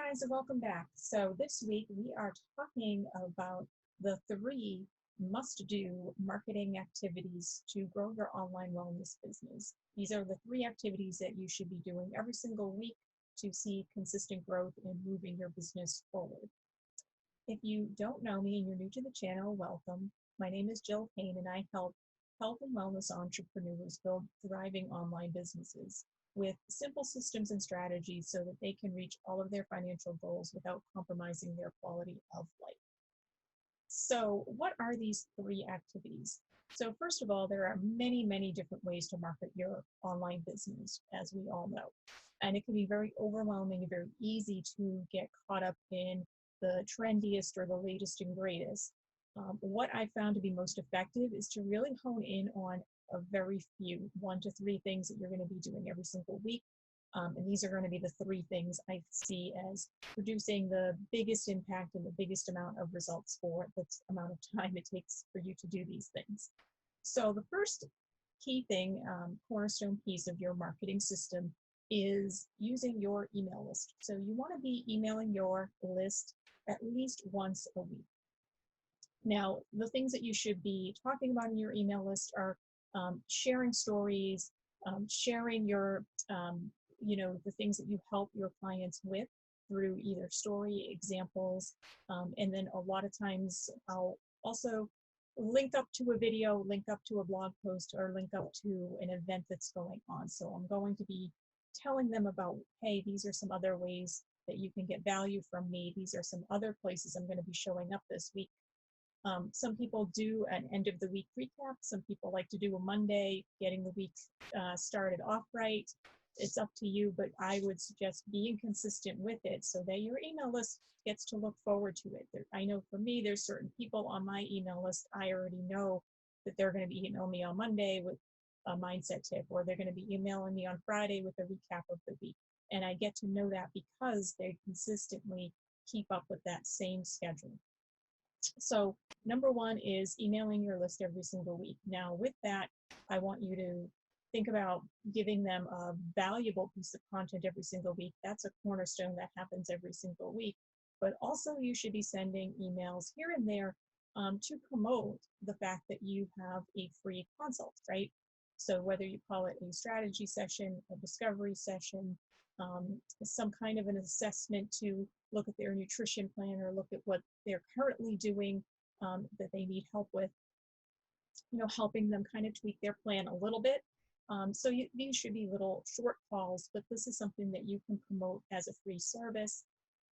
guys, and welcome back. So this week we are talking about the three must-do marketing activities to grow your online wellness business. These are the three activities that you should be doing every single week to see consistent growth and moving your business forward. If you don't know me and you're new to the channel, welcome. My name is Jill Payne and I help health and wellness entrepreneurs build thriving online businesses with simple systems and strategies so that they can reach all of their financial goals without compromising their quality of life. So what are these three activities? So first of all, there are many, many different ways to market your online business, as we all know. And it can be very overwhelming and very easy to get caught up in the trendiest or the latest and greatest. What I found to be most effective is to really hone in on a very few, 1 to 3 things that you're going to be doing every single week. And these are going to be the 3 things I see as producing the biggest impact and the biggest amount of results for the amount of time it takes for you to do these things. So the first key thing, cornerstone piece of your marketing system is using your email list. So you want to be emailing your list at least once a week. Now, the things that you should be talking about in your email list are sharing stories, sharing your, the things that you help your clients with through either story examples. And then a lot of times I'll also link up to a video, link up to a blog post, or link up to an event that's going on. So I'm going to be telling them about, hey, these are some other ways that you can get value from me. These are some other places I'm going to be showing up this week. Some people do an end of the week recap. Some people like to do a Monday, getting the week started off right. It's up to you, but I would suggest being consistent with it so that your email list gets to look forward to it. I know for me, there's certain people on my email list, I already know that they're going to be emailing me on Monday with a mindset tip, or they're going to be emailing me on Friday with a recap of the week. And I get to know that because they consistently keep up with that same schedule. So number 1 is emailing your list every single week. Now with that, I want you to think about giving them a valuable piece of content every single week. That's a cornerstone that happens every single week. But also you should be sending emails here and there to promote the fact that you have a free consult, right? So whether you call it a strategy session, a discovery session, some kind of an assessment to look at their nutrition plan or look at what they're currently doing that they need help with, helping them kind of tweak their plan a little bit. So these should be little short calls, but this is something that you can promote as a free service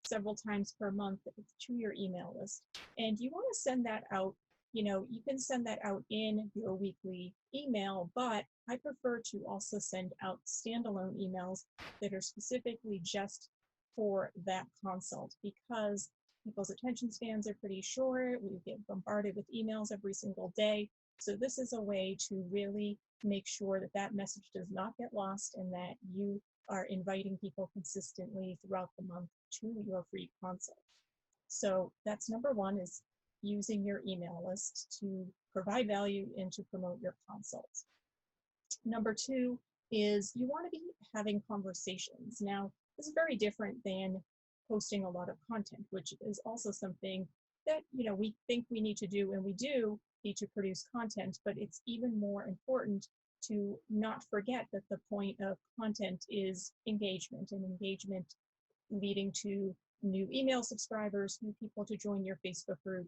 several times per month to your email list. And you want to send that out. You can send that out in your weekly email, but I prefer to also send out standalone emails that are specifically just for that consult, because people's attention spans are pretty short. We get bombarded with emails every single day. So this is a way to really make sure that that message does not get lost and that you are inviting people consistently throughout the month to your free consult. So that's number 1, is using your email list to provide value and to promote your consults. Number 2 is you want to be having conversations. Now, this is very different than posting a lot of content, which is also something that, we think we need to do, and we do need to produce content, but it's even more important to not forget that the point of content is engagement, and engagement leading to new email subscribers, new people to join your Facebook group,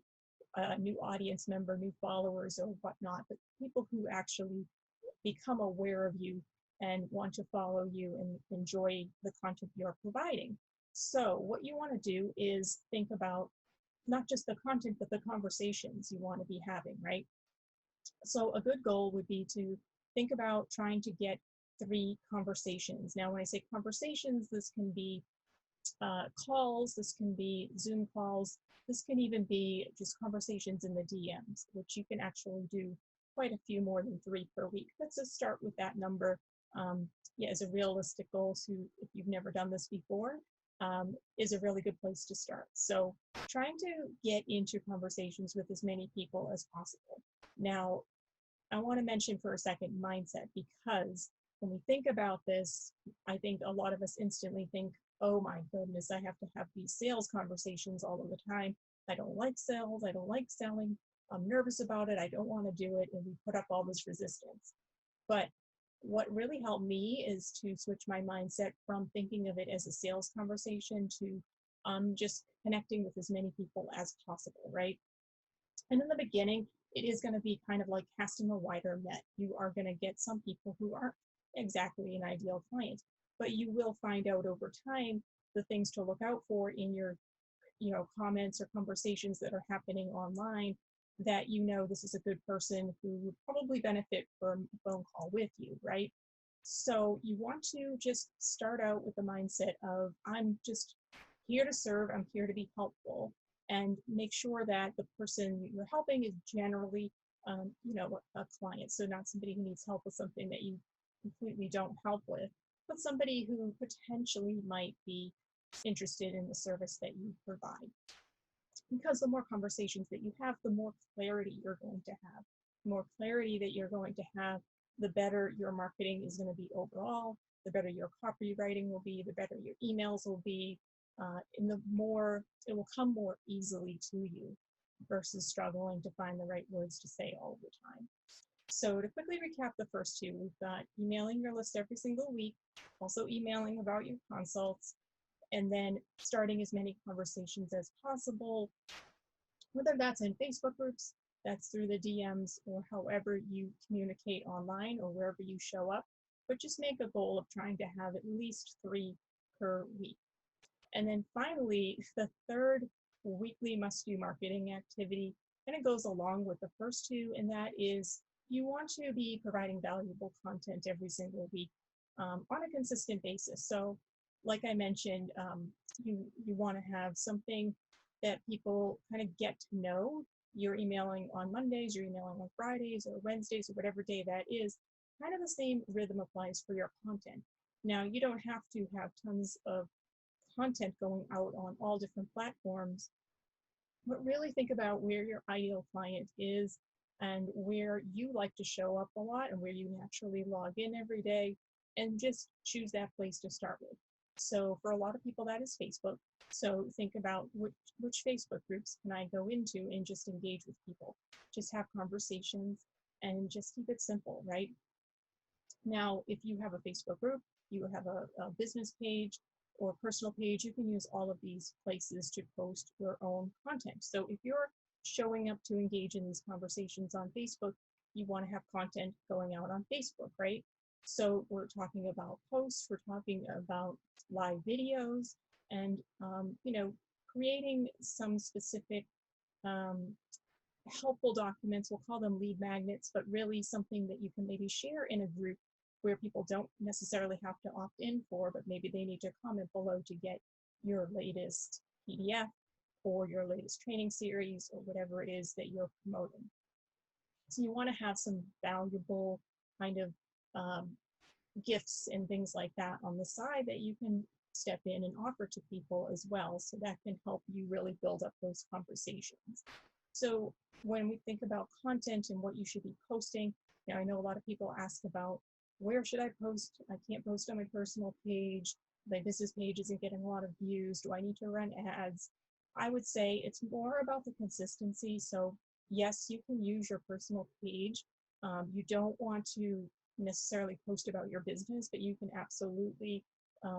new audience member, new followers or whatnot, but people who actually become aware of you and want to follow you and enjoy the content you're providing. So what you want to do is think about not just the content, but the conversations you want to be having, right? So a good goal would be to think about trying to get 3 conversations. Now, when I say conversations, this can be calls, this can be Zoom calls, this can even be just conversations in the DMs, which you can actually do quite a few more than 3 per week. Let's just start with that number as a realistic goal. So if you've never done this before, is a really good place to start. So trying to get into conversations with as many people as possible. Now, I want to mention for a second mindset, because when we think about this, I think a lot of us instantly think oh my goodness, I have to have these sales conversations all of the time. I don't like sales. I don't like selling. I'm nervous about it. I don't want to do it. And we put up all this resistance. But what really helped me is to switch my mindset from thinking of it as a sales conversation to just connecting with as many people as possible, right? And in the beginning, it is going to be kind of like casting a wider net. You are going to get some people who aren't exactly an ideal client, but you will find out over time the things to look out for in your, comments or conversations that are happening online, that this is a good person who would probably benefit from a phone call with you, right? So you want to just start out with the mindset of, I'm just here to serve, I'm here to be helpful, and make sure that the person you're helping is generally, a client. So not somebody who needs help with something that you completely don't help with, but somebody who potentially might be interested in the service that you provide. Because the more conversations that you have, the more clarity you're going to have. The more clarity that you're going to have, the better your marketing is going to be overall, the better your copywriting will be, the better your emails will be, and the more it will come more easily to you versus struggling to find the right words to say all the time. So to quickly recap the first two, we've got emailing your list every single week, also emailing about your consults, and then starting as many conversations as possible, whether that's in Facebook groups, that's through the DMs, or however you communicate online or wherever you show up. But just make a goal of trying to have at least 3 per week. And then finally, the third weekly must-do marketing activity kind of goes along with the first two, and that is you want to be providing valuable content every single week on a consistent basis. So like I mentioned, you want to have something that people kind of get to know. You're emailing on Mondays, you're emailing on Fridays or Wednesdays or whatever day that is. Kind of the same rhythm applies for your content. Now, you don't have to have tons of content going out on all different platforms, but really think about where your ideal client is and where you like to show up a lot and where you naturally log in every day, and just choose that place to start with. So for a lot of people, that is Facebook. So think about which Facebook groups can I go into and just engage with people, just have conversations, and just keep it simple, right? Now, if you have a Facebook group, you have a business page or personal page, you can use all of these places to post your own content. So if you're showing up to engage in these conversations on Facebook, you want to have content going out on Facebook, right? So we're talking about posts, we're talking about live videos, and creating some specific helpful documents. We'll call them lead magnets, but really something that you can maybe share in a group where people don't necessarily have to opt in for, but maybe they need to comment below to get your latest PDF or your latest training series or whatever it is that you're promoting. So you want to have some valuable kind of gifts and things like that on the side that you can step in and offer to people as well. So that can help you really build up those conversations. So when we think about content and what you should be posting, I know a lot of people ask about, where should I post? I can't post on my personal page. My business page isn't getting a lot of views. Do I need to run ads? I would say it's more about the consistency. So yes, you can use your personal page. You don't want to necessarily post about your business, but you can absolutely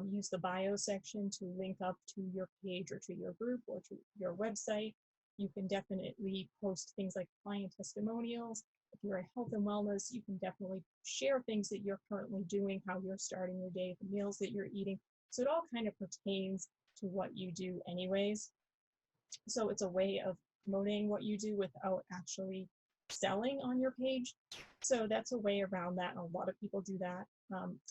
use the bio section to link up to your page or to your group or to your website. You can definitely post things like client testimonials. If you're a health and wellness, you can definitely share things that you're currently doing, how you're starting your day, the meals that you're eating. So it all kind of pertains to what you do anyways. So it's a way of promoting what you do without actually selling on your page. So that's a way around that. A lot of people do that.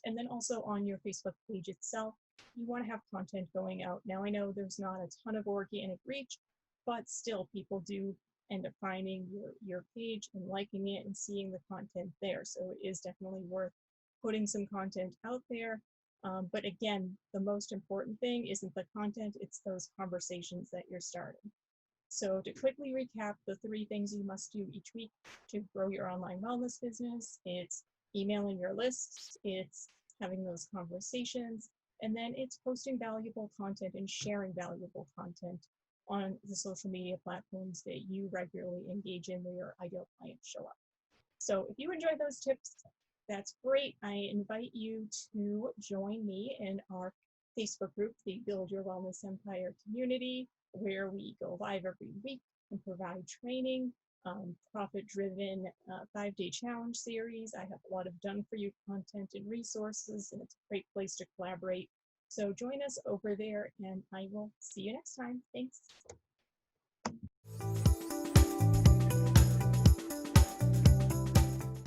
And then also on your Facebook page itself, you want to have content going out. Now, I know there's not a ton of organic reach, but still people do end up finding your page and liking it and seeing the content there. So it is definitely worth putting some content out there. But again, the most important thing isn't the content, it's those conversations that you're starting. So to quickly recap the 3 things you must do each week to grow your online wellness business, it's emailing your lists, it's having those conversations, And then it's posting valuable content and sharing valuable content on the social media platforms that you regularly engage in where your ideal clients show up. So if you enjoy those tips, that's great. I invite you to join me in our Facebook group, the Build Your Wellness Empire community, where we go live every week and provide training, profit-driven 5-day challenge series. I have a lot of done-for-you content and resources, and it's a great place to collaborate. So join us over there, and I will see you next time. Thanks.